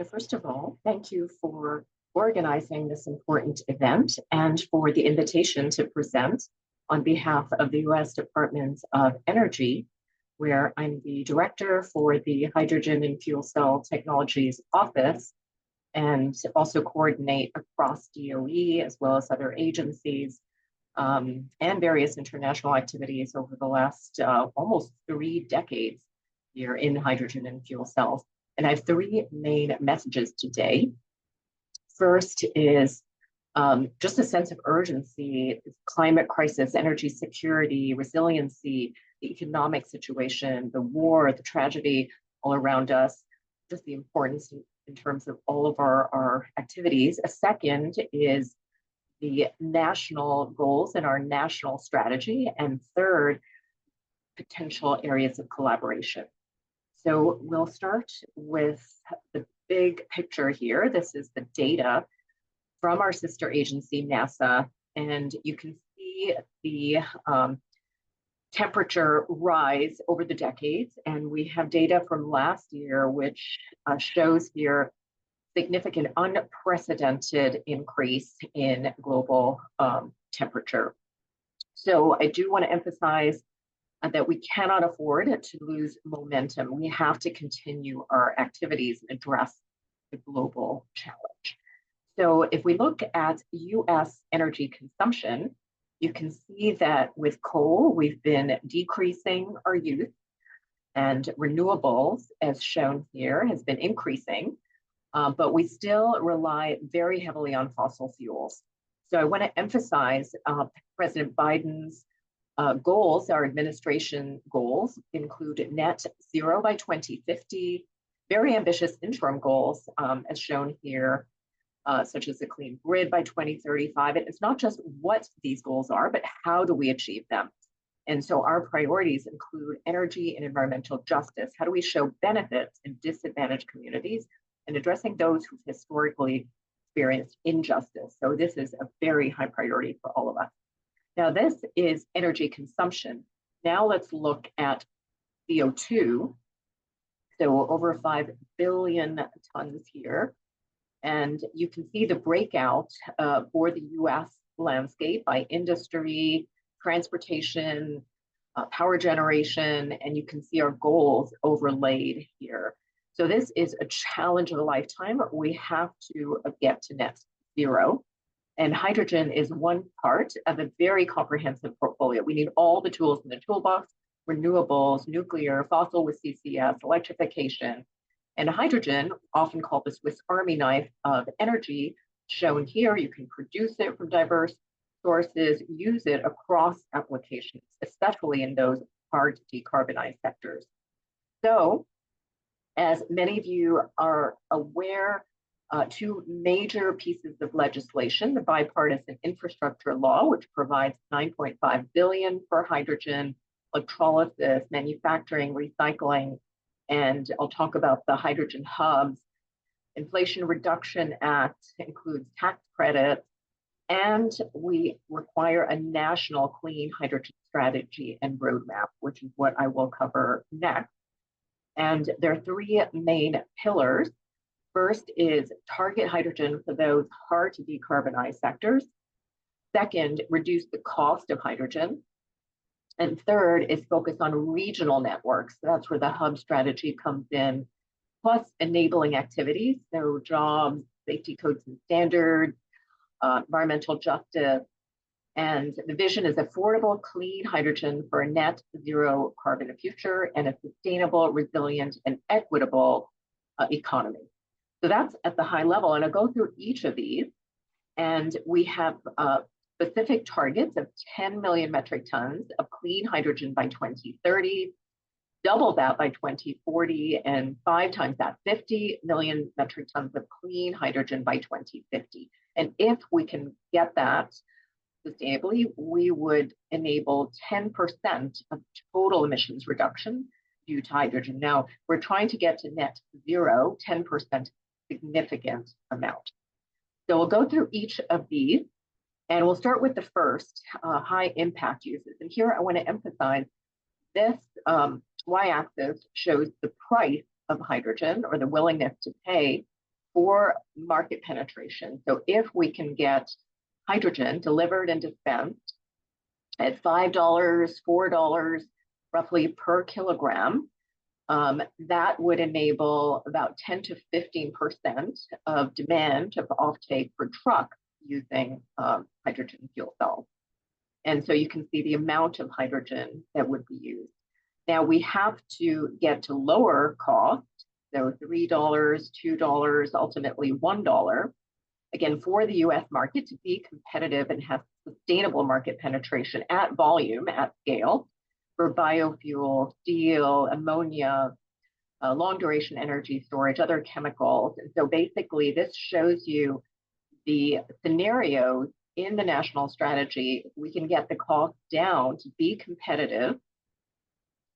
So first of all, thank you for organizing this important event and for the invitation to present on behalf of the U.S. Department of Energy, where I'm the director for the Hydrogen and Fuel Cell Technologies Office, and also coordinate across DOE as well as other agencies and various international activities over the last almost 3 decades here in hydrogen and fuel cells. And I have 3 main messages today. First is just a sense of urgency, climate crisis, energy security, resiliency, the economic situation, the war, the tragedy all around us, just the importance in terms of all of our activities. A second is the national goals and our national strategy. And third, potential areas of collaboration. So we'll start with the big picture here. This is the data from our sister agency, NASA, and you can see the temperature rise over the decades. And we have data from last year, which shows here significant unprecedented increase in global temperature. So I do want to emphasize that we cannot afford to lose momentum. We have to continue our activities and address the global challenge. So if we look at US energy consumption, you can see that with coal, we've been decreasing our use, and renewables, as shown here, has been increasing, but we still rely very heavily on fossil fuels. So I want to emphasize President Biden's goals, our administration goals, include net zero by 2050, very ambitious interim goals, as shown here, such as a clean grid by 2035. And it's not just what these goals are, but how do we achieve them? And so our priorities include energy and environmental justice. How do we show benefits in disadvantaged communities and addressing those who've historically experienced injustice? So this is a very high priority for all of us. Now, this is energy consumption. Now let's look at CO2. So over 5 billion tons here. And you can see the breakout for the US landscape by industry, transportation, power generation, and you can see our goals overlaid here. So this is a challenge of a lifetime. We have to get to net zero. And hydrogen is one part of a very comprehensive portfolio. We need all the tools in the toolbox: renewables, nuclear, fossil with CCS, electrification. And hydrogen, often called the Swiss Army knife of energy, shown here. You can produce it from diverse sources, use it across applications, especially in those hard to decarbonize sectors. So, as many of you are aware, 2 major pieces of legislation: the bipartisan infrastructure law, which provides $9.5 billion for hydrogen, electrolysis, manufacturing, recycling, and I'll talk about the hydrogen hubs. Inflation Reduction Act includes tax credits, and we require a national clean hydrogen strategy and roadmap, which is what I will cover next. And there are 3 main pillars. First is target hydrogen for those hard to decarbonize sectors. Second, reduce the cost of hydrogen. And third is focus on regional networks. That's where the hub strategy comes in, plus enabling activities, so jobs, safety codes and standards, environmental justice. And the vision is affordable, clean hydrogen for a net zero carbon future and a sustainable, resilient, and equitable economy. So that's at the high level. And I'll go through each of these. And we have specific targets of 10 million metric tons of clean hydrogen by 2030, double that by 2040, and 5 times that, 50 million metric tons of clean hydrogen by 2050. And if we can get that sustainably, we would enable 10% of total emissions reduction due to hydrogen. Now, we're trying to get to net zero, 10% significant amount. So we'll go through each of these, and we'll start with the first, high impact uses. And here I want to emphasize this y-axis shows the price of hydrogen, or the willingness to pay for market penetration. So if we can get hydrogen delivered and dispensed at $5, $4 roughly per kilogram, that would enable about 10 to 15% of demand of offtake for trucks using hydrogen fuel cells. And so you can see the amount of hydrogen that would be used. Now we have to get to lower cost, so $3, $2, ultimately $1. Again, for the US market to be competitive and have sustainable market penetration at volume, at scale, for biofuel, steel, ammonia, long duration energy storage, other chemicals. And so basically this shows you the scenarios in the national strategy. We can get the cost down to be competitive,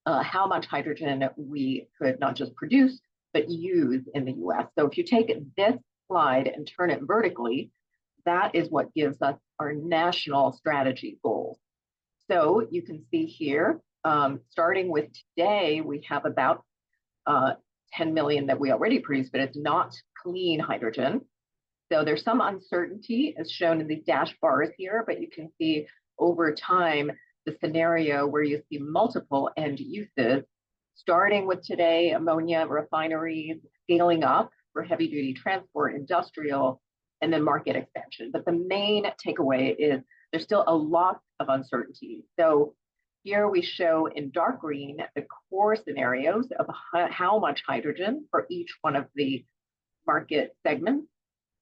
how much hydrogen we could not just produce, but use in the US. So if you take this slide and turn it vertically, that is what gives us our national strategy goals. So you can see here, starting with today, we have about 10 million that we already produce, but it's not clean hydrogen. So there's some uncertainty as shown in these dash bars here, but you can see over time the scenario where you see multiple end uses, starting with today, ammonia refineries, scaling up for heavy duty transport, industrial, and then market expansion. But the main takeaway is there's still a lot of uncertainty. So here we show in dark green the core scenarios of how much hydrogen for each one of the market segments.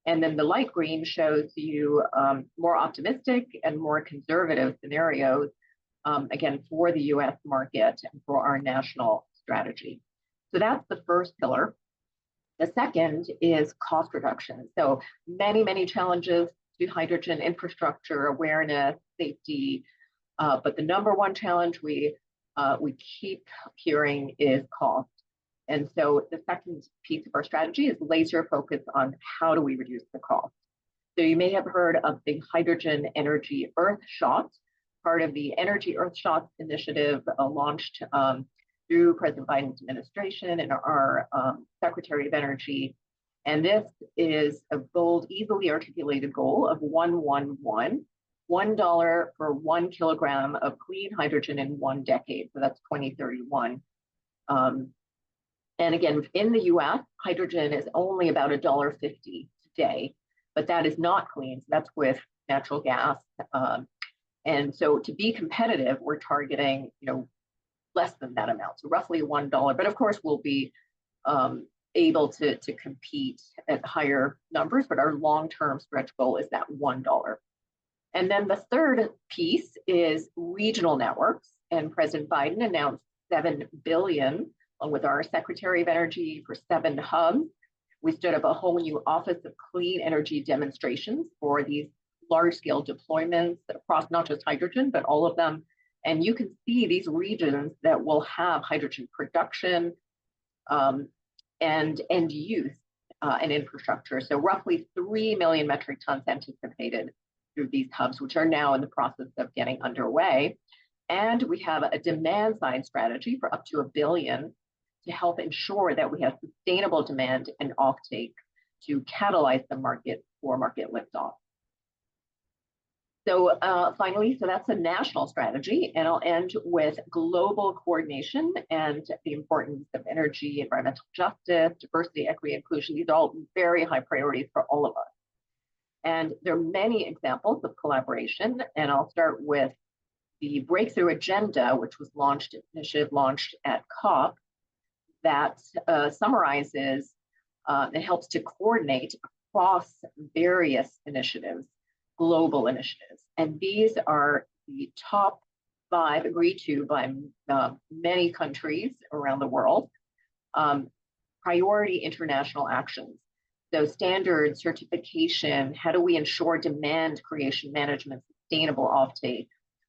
And then the light green shows you more optimistic and more conservative scenarios, again, for the US market and for our national strategy. So that's the first pillar. The second is cost reduction. So many challenges to hydrogen infrastructure, awareness, safety, but the number one challenge we keep hearing is cost. And so the second piece of our strategy is laser focus on how do we reduce the cost. So you may have heard of the Hydrogen Energy Earthshot, part of the Energy Earthshot initiative launched through President Biden's administration and our Secretary of Energy. And this is a bold, easily articulated goal of $1 for 1 kilogram of clean hydrogen in 1 decade. So that's 2031. And again, in the US, hydrogen is only about $1.50 today, but that is not clean. So that's with natural gas. And so to be competitive, we're targeting, less than that amount, so roughly $1. But of course, we'll be able to compete at higher numbers, but our long-term stretch goal is that $1. And then the third piece is regional networks. And President Biden announced $7 billion, along with our Secretary of Energy, for 7 hubs. We stood up a whole new Office of Clean Energy demonstrations for these large-scale deployments across not just hydrogen, but all of them. And you can see these regions that will have hydrogen production and end use and infrastructure. So roughly 3 million metric tons anticipated through these hubs, which are now in the process of getting underway. And we have a demand side strategy for up to $1 billion to help ensure that we have sustainable demand and offtake to catalyze the market for market liftoff. So finally, so that's a national strategy, and I'll end with global coordination and the importance of energy, environmental justice, diversity, equity, inclusion. These are all very high priorities for all of us. And there are many examples of collaboration, and I'll start with the Breakthrough Agenda, which was launched, initiative launched at COP, that summarizes and helps to coordinate across various initiatives, global initiatives. And these are the top 5 agreed to by many countries around the world, priority international actions. So standards, certification, how do we ensure demand creation, management, sustainable offtake,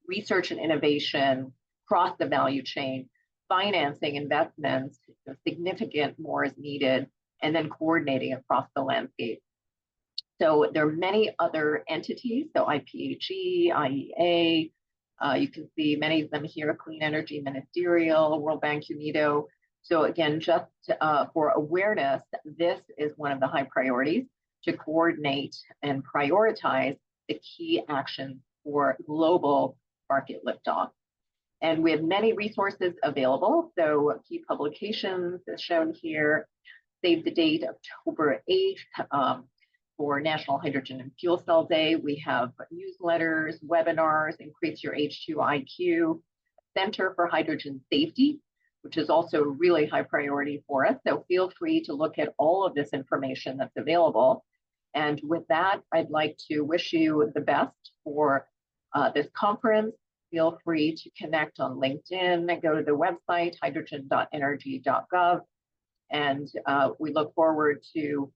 research and innovation, across the value chain, financing, investments, significant more is needed, and then coordinating across the landscape. So there are many other entities, so IPHE, IEA, you can see many of them here, Clean Energy Ministerial, World Bank, UNIDO. So again, just for awareness, this is one of the high priorities to coordinate and prioritize the key actions for global market liftoff. And we have many resources available. So key publications as shown here, save the date October 8th for National Hydrogen and Fuel Cell Day. We have newsletters, webinars, Increase Your H2 IQ, Center for Hydrogen Safety, which is also a really high priority for us. So feel free to look at all of this information that's available. And with that, I'd like to wish you the best for this conference. Feel free to connect on LinkedIn, go to the website, hydrogen.energy.gov. And we look forward to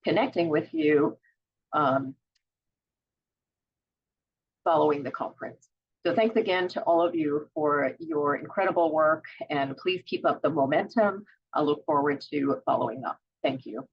connecting with you following the conference. So thanks again to all of you for your incredible work, and please keep up the momentum. I look forward to following up. Thank you.